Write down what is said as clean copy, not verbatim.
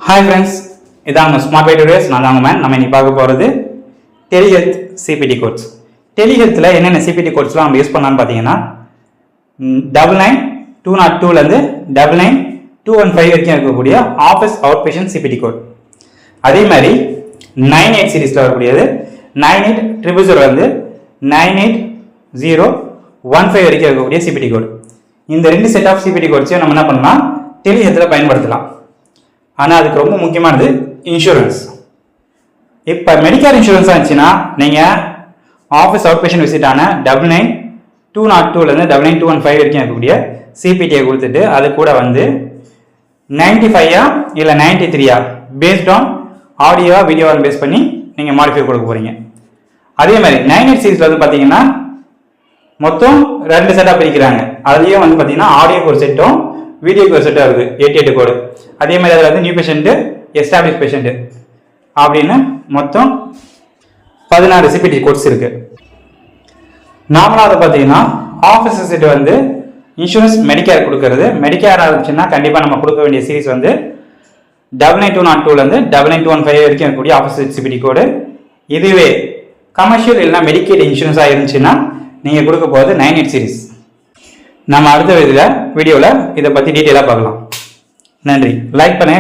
Hi friends, இதாங்க smart வே today's. நான் தாங்க மேன். நம்ம இன்னைக்கு பார்க்க போகிறது டெலிஹெல்த் சிபிடி கோட்ஸ். டெலிஹெல்த்தில் என்னென்ன சிபிடி கோட்ஸ்லாம் நம்ம யூஸ் பண்ணலான்னு பார்த்தீங்கன்னா 99202லேருந்து 99215 வரைக்கும் இருக்கக்கூடிய office out patient CPT code. அதே மாதிரி 98 சீரீஸில் வரக்கூடியது 98000 98015 வரைக்கும் இருக்கக்கூடிய சிபிடி கோட். இந்த ரெண்டு செட் ஆஃப் சிபிடி கோட்ஸையும் நம்ம என்ன பண்ணலாம், டெலிஹெல்த்தில் பயன்படுத்தலாம். ஆனால் அதுக்கு ரொம்ப முக்கியமானது இன்சூரன்ஸ். இப்போ மெடிக்கல் இன்சூரன்ஸ் ஆச்சுன்னா நீங்கள் ஆஃபீஸ் அவுட் பேஷண்ட் விசிட்டான 99202லேருந்து 99215 வரைக்கும் இருக்கக்கூடிய சிபிடியை கொடுத்துட்டு அது கூட வந்து 95 இல்லை 93 பேஸ்ட் ஆன் ஆடியோவா வீடியோவாக பேஸ் பண்ணி நீங்கள் மாடிஃபை கொடுக்க போகிறீங்க. அதே மாதிரி 98 சீரீஸில் வந்து பார்த்தீங்கன்னா மொத்தம் 2 செட்டாக பிரிக்கிறாங்க. அதுலேயும் வந்து பார்த்தீங்கன்னா ஆடியோக்கு ஒரு செட்டும் வீடியோக்கு ஒரு செட்டாக இருக்குது 88 கோடு. அதே மாதிரி அதில் வந்து நியூ பேஷண்ட்டு, எஸ்டாப்ளிஷ் பேஷண்ட்டு அப்படின்னு மொத்தம் 16 சிபிடி கோட்ஸ் இருக்கு. நார்மலாக அதை பார்த்தீங்கன்னா ஆஃபீஸ் விசிட் வந்து இன்சூரன்ஸ் மெடிக்கேர் கொடுக்கறது. மெடிக்கேர் இருந்துச்சுன்னா கண்டிப்பாக நம்ம கொடுக்க வேண்டிய சீரீஸ் வந்து 99202லேருந்து 99215 வரைக்கும் இருக்கக்கூடிய ஆஃபீஸ் சிபிடி கோடு. இதுவே கமர்ஷியல் இல்லைனா மெடிக்கேட் இன்சூரன்ஸாக இருந்துச்சுன்னா நீங்கள் கொடுக்க போகிறது 98 சீரீஸ். நம்ம அடுத்த வீடியோவில் இதை பற்றி டீட்டெயிலாக பார்க்கலாம். நன்றி. லைக் பண்ண